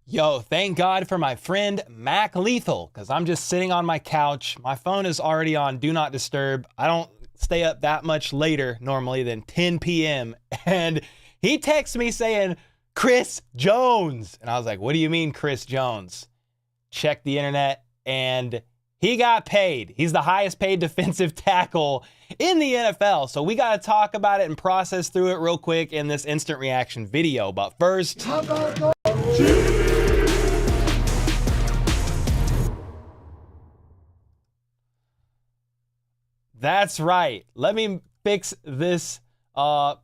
Yo, thank God for my friend Mac Lethal, because I'm just sitting on my couch. My phone is already on Do Not Disturb. I don't stay up that much later normally than 10 p.m. And he texts me saying, Chris Jones. And I was like, what do you mean, Chris Jones? Check the internet, and he got paid. He's the highest paid defensive tackle in the NFL. So we got to talk about it and process through it real quick in this instant reaction video. But first, that's right. Let me fix this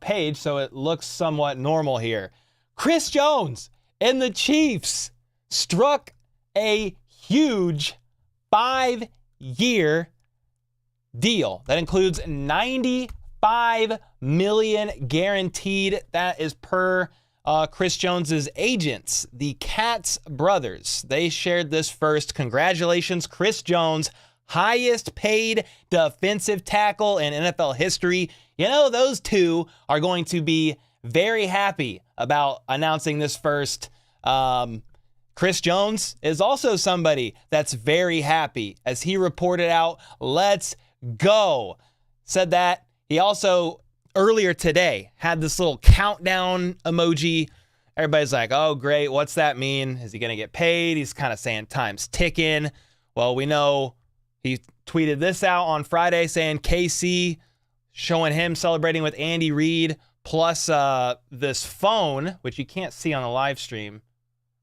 page so it looks somewhat normal here. Chris Jones and the Chiefs struck a huge 5-year deal that includes $95 million guaranteed. That is per Chris Jones's agents, the Katz brothers. They shared this first. Congratulations, Chris Jones, highest paid defensive tackle in NFL history. You know, those two are going to be very happy about announcing this first. Chris Jones is also somebody that's very happy, as he reported out, let's go. Said that. He also, earlier today, had this little countdown emoji. Everybody's like, oh, great. What's that mean? Is he going to get paid? He's kind of saying time's ticking. Well, we know he tweeted this out on Friday saying KC, showing him celebrating with Andy Reid, plus this phone, which you can't see on the live stream,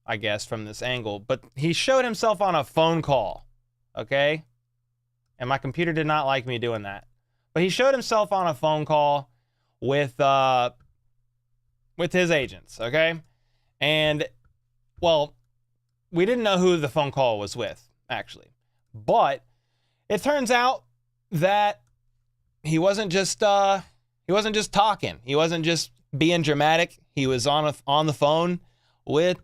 I guess, from this angle. But he showed himself on a phone call, okay? And my computer did not like me doing that. But he showed himself on a phone call with his agents, okay? And, well, we didn't know who the phone call was with, actually. But it turns out that he wasn't just talking. He wasn't just being dramatic. He was on the phone with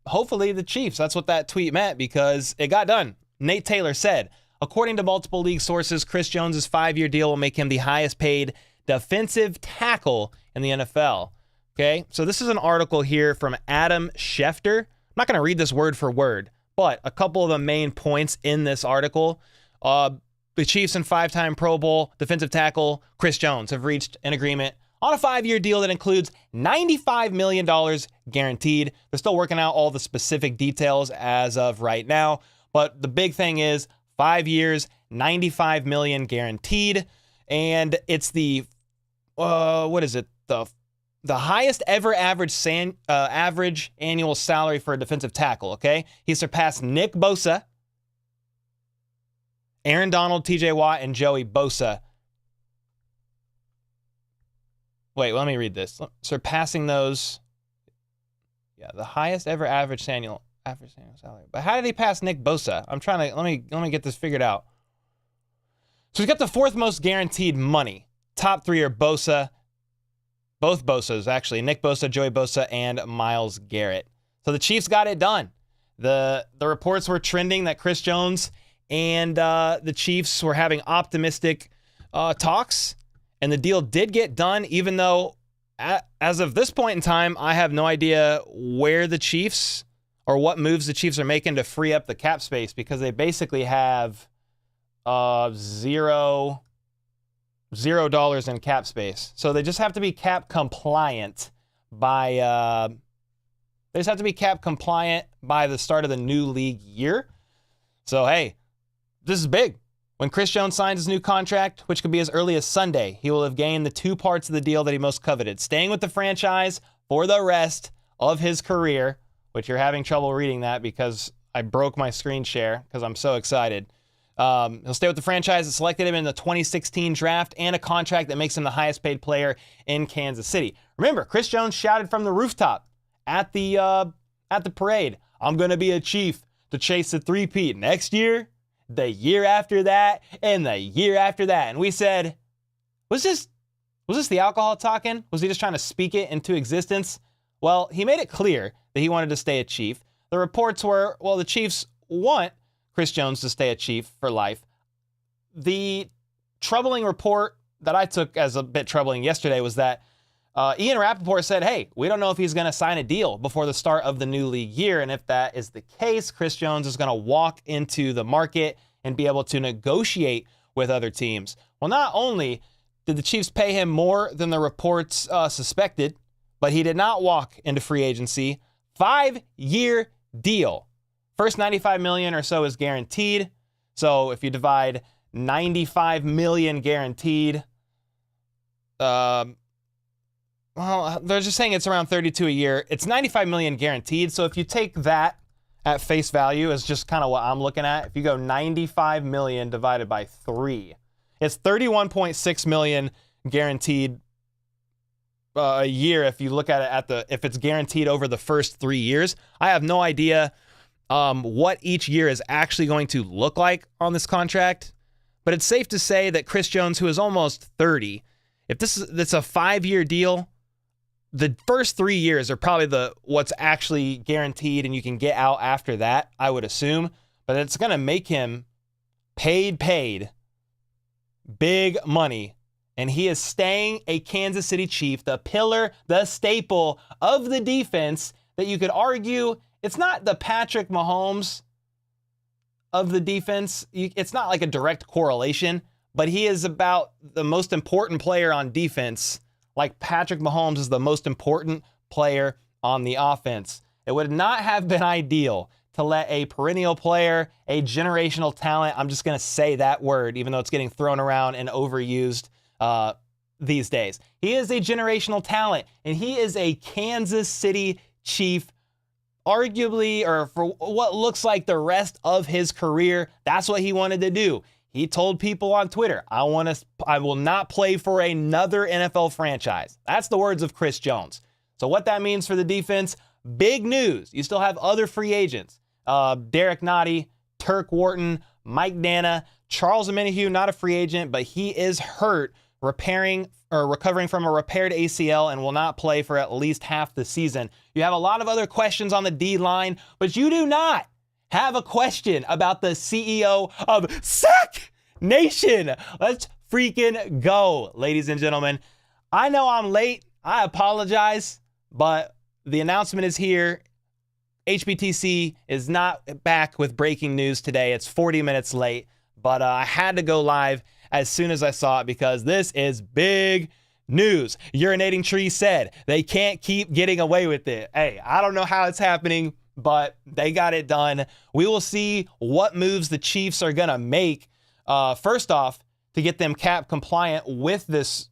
hopefully the Chiefs. That's what that tweet meant, because it got done. Nate Taylor said, according to multiple league sources, Chris Jones's 5-year deal will make him the highest paid defensive tackle in the NFL. Okay, so this is an article here from Adam Schefter. I'm not going to read this word for word, but a couple of the main points in this article. The Chiefs and 5-time Pro Bowl defensive tackle Chris Jones have reached an agreement on a 5-year deal that includes $95 million guaranteed. They're still working out all the specific details as of right now, but the big thing is 5 years, $95 million guaranteed, and it's the the highest ever average annual salary for a defensive tackle. Okay, he surpassed Nick Bosa, Aaron Donald, T.J. Watt, and Joey Bosa. Wait, let me read this. Surpassing those, yeah, the highest ever average annual salary. But how did he pass Nick Bosa? I'm trying to let me get this figured out. So he's got the 4th most guaranteed money. Top 3 are Bosa, both Bosas actually, Nick Bosa, Joey Bosa, and Myles Garrett. So the Chiefs got it done. The reports were trending that Chris Jones and the Chiefs were having optimistic talks, and the deal did get done, even though as of this point in time, I have no idea where the Chiefs or what moves the Chiefs are making to free up the cap space, because they basically have $0 in cap space. So they just have to be cap compliant by the start of the new league year. So hey, this is big. When Chris Jones signs his new contract, which could be as early as Sunday, he will have gained the 2 parts of the deal that he most coveted: staying with the franchise for the rest of his career, which you're having trouble reading that because I broke my screen share because I'm so excited. He'll stay with the franchise that selected him in the 2016 draft, and a contract that makes him the highest paid player in Kansas City. Remember, Chris Jones shouted from the rooftop at the parade, "I'm going to be a Chief to chase the three-peat next year, the year after that, and the year after that." And we said, was this the alcohol talking? Was he just trying to speak it into existence? Well, he made it clear that he wanted to stay a Chief. The reports were, well, the Chiefs want Chris Jones to stay a Chief for life. The troubling report that I took as a bit troubling yesterday was that Ian Rappaport said, hey, we don't know if he's going to sign a deal before the start of the new league year. And if that is the case, Chris Jones is going to walk into the market and be able to negotiate with other teams. Well, not only did the Chiefs pay him more than the reports suspected, but he did not walk into free agency. 5-year deal. First $95 million or so is guaranteed. So if you divide $95 million guaranteed, well, they're just saying it's around $32 a year. It's $95 million guaranteed. So if you take that at face value, is just kind of what I'm looking at. If you go $95 million divided by 3, it's $31.6 million guaranteed a year. If you look at it if it's guaranteed over the first 3 years. I have no idea what each year is actually going to look like on this contract, but it's safe to say that Chris Jones, who is almost 30, if it's a 5-year deal, the first 3 years are probably what's actually guaranteed, and you can get out after that, I would assume. But it's going to make him paid big money. And he is staying a Kansas City Chief, the pillar, the staple of the defense that you could argue it's not the Patrick Mahomes of the defense. It's not like a direct correlation, but he is about the most important player on defense, like Patrick Mahomes is the most important player on the offense. It would not have been ideal to let a perennial player, a generational talent, I'm just going to say that word, even though it's getting thrown around and overused these days. He is a generational talent, and he is a Kansas City Chief, arguably, or for what looks like the rest of his career. That's what he wanted to do. He told people on Twitter, I will not play for another NFL franchise. That's the words of Chris Jones. So what that means for the defense, big news. You still have other free agents. Derek Nottie, Turk Wharton, Mike Dana, Charles Omenihu, not a free agent, but he is hurt, recovering from a repaired ACL and will not play for at least half the season. You have a lot of other questions on the D-line, but you do not have a question about the CEO of Sack Nation. Let's freaking go, ladies and gentlemen. I know I'm late. I apologize, but the announcement is here. HBTC is not back with breaking news today. It's 40 minutes late, but I had to go live as soon as I saw it because this is big news. Urinating Tree said they can't keep getting away with it. Hey, I don't know how it's happening, but they got it done. We will see what moves the Chiefs are going to make. First off, to get them cap compliant with this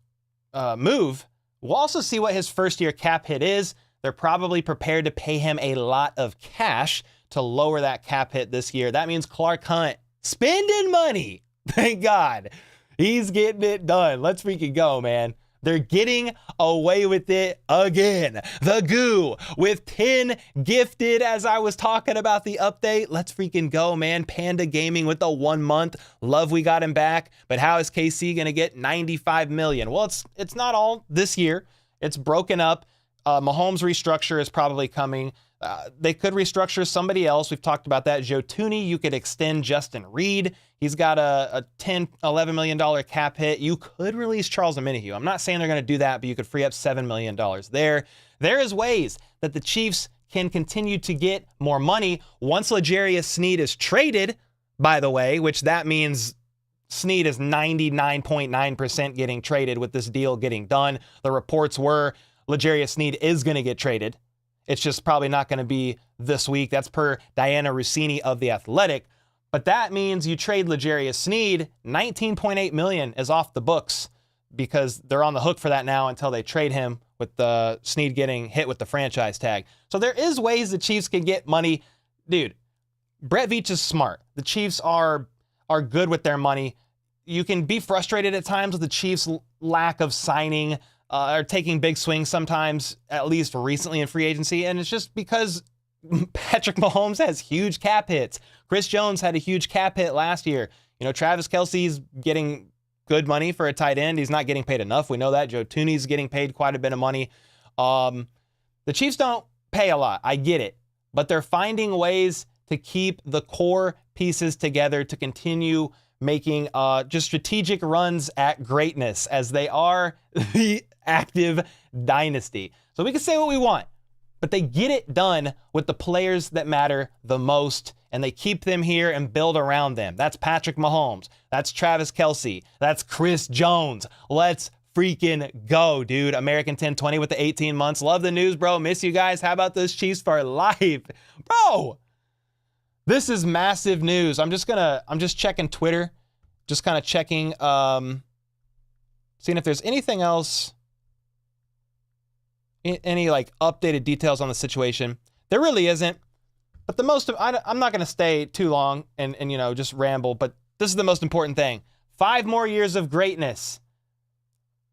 move. We'll also see what his first year cap hit is. They're probably prepared to pay him a lot of cash to lower that cap hit this year. That means Clark Hunt spending money. Thank God. He's getting it done. Let's freaking go, man. They're getting away with it again. The Goo with 10 gifted as I was talking about the update. Let's freaking go, man. Panda Gaming with the 1 month. Love we got him back. But how is KC going to get $95 million? Well, it's not all this year. It's broken up. Mahomes restructure is probably coming. They could restructure somebody else. We've talked about that. Joe Tooney, you could extend Justin Reed. He's got a $10, $11 million cap hit. You could release Charles Omenihu. I'm not saying they're going to do that, but you could free up $7 million there. There is ways that the Chiefs can continue to get more money once L'Jarius Sneed is traded, by the way, which that means Sneed is 99.9% getting traded with this deal getting done. The reports were L'Jarius Sneed is going to get traded. It's just probably not going to be this week. That's per Diana Rossini of The Athletic. But that means you trade L'Jarius Sneed, $19.8 million is off the books because they're on the hook for that now until they trade him with the Sneed getting hit with the franchise tag. So there is ways the Chiefs can get money. Dude, Brett Veach is smart. The Chiefs are good with their money. You can be frustrated at times with the Chiefs' lack of signing or taking big swings sometimes, at least recently in free agency. And it's just because Patrick Mahomes has huge cap hits. Chris Jones had a huge cap hit last year. You know, Travis Kelce's getting good money for a tight end. He's not getting paid enough. We know that. Joe Tooney's getting paid quite a bit of money. The Chiefs don't pay a lot. I get it. But they're finding ways to keep the core pieces together to continue making just strategic runs at greatness as they are the active dynasty. So we can say what we want, but they get it done with the players that matter the most, and they keep them here and build around them. That's Patrick Mahomes. That's Travis Kelce. That's Chris Jones. Let's freaking go, dude. American 1020 with the 18 months. Love the news, bro. Miss you guys. How about those Chiefs for life? Bro, this is massive news. I'm just checking Twitter. Just kind of checking, seeing if there's anything else, any like updated details on the situation. There really isn't. But I'm not going to stay too long and just ramble, but this is the most important thing. 5 more years of greatness.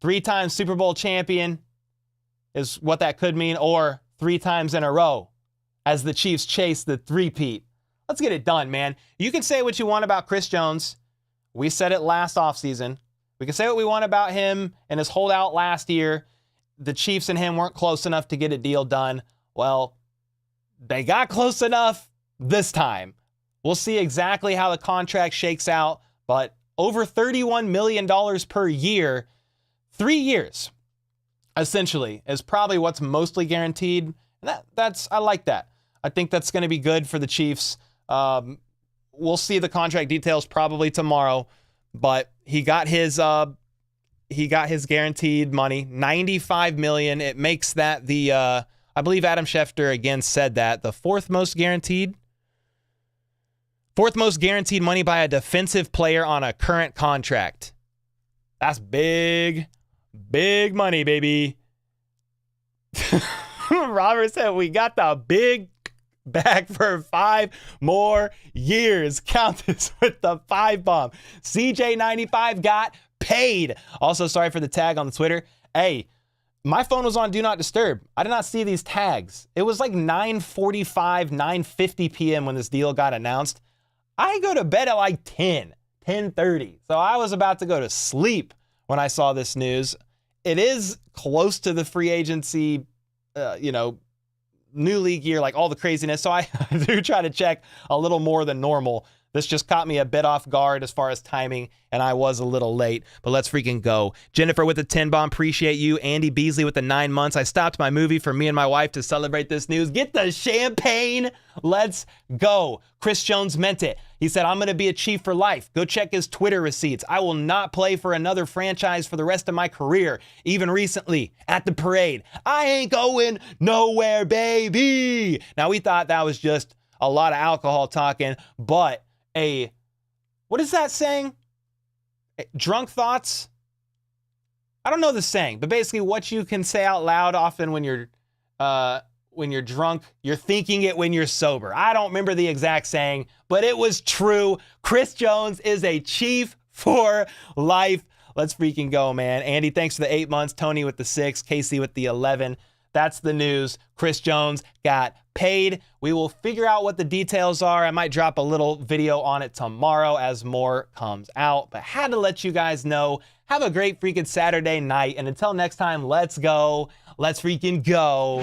3-time Super Bowl champion is what that could mean, or 3 times in a row as the Chiefs chase the three-peat. Let's get it done, man. You can say what you want about Chris Jones. We said it last offseason. We can say what we want about him and his holdout last year. The Chiefs and him weren't close enough to get a deal done. Well, they got close enough this time. We'll see exactly how the contract shakes out, but over $31 million per year, 3 years, essentially, is probably what's mostly guaranteed. And I like that. I think that's going to be good for the Chiefs. We'll see the contract details probably tomorrow, but he got his guaranteed money, $95 million. It makes that the I believe Adam Schefter again said that the fourth most guaranteed money by a defensive player on a current contract. That's big money, baby. Robert said we got the big bag for 5 more years. Count this with the 5 bomb. CJ95 got paid. Also, sorry for the tag on the Twitter. Hey, my phone was on Do Not Disturb. I did not see these tags. It was like 9:45, 9:50 p.m. when this deal got announced. I go to bed at like 10:30. So I was about to go to sleep when I saw this news. It is close to the free agency, new league year, like all the craziness. So I do try to check a little more than normal. This just caught me a bit off guard as far as timing, and I was a little late, but let's freaking go. Jennifer with the 10 bomb, appreciate you. Andy Beasley with the 9 months. I stopped my movie for me and my wife to celebrate this news. Get the champagne. Let's go. Chris Jones meant it. He said, I'm going to be a Chief for life. Go check his Twitter receipts. I will not play for another franchise for the rest of my career. Even recently at the parade, I ain't going nowhere, baby. Now, we thought that was just a lot of alcohol talking, but what is that saying? Drunk thoughts? I don't know the saying, but basically what you can say out loud often when you're drunk, you're thinking it when you're sober. I don't remember the exact saying, but it was true. Chris Jones is a Chief for life. Let's freaking go, man. Andy, thanks for the 8 months. Tony with the 6. Casey with the 11. That's the news. Chris Jones got paid. We will figure out what the details are. I might drop a little video on it tomorrow as more comes out, but had to let you guys know. Have a great freaking Saturday night. And until next time, let's go. Let's freaking go.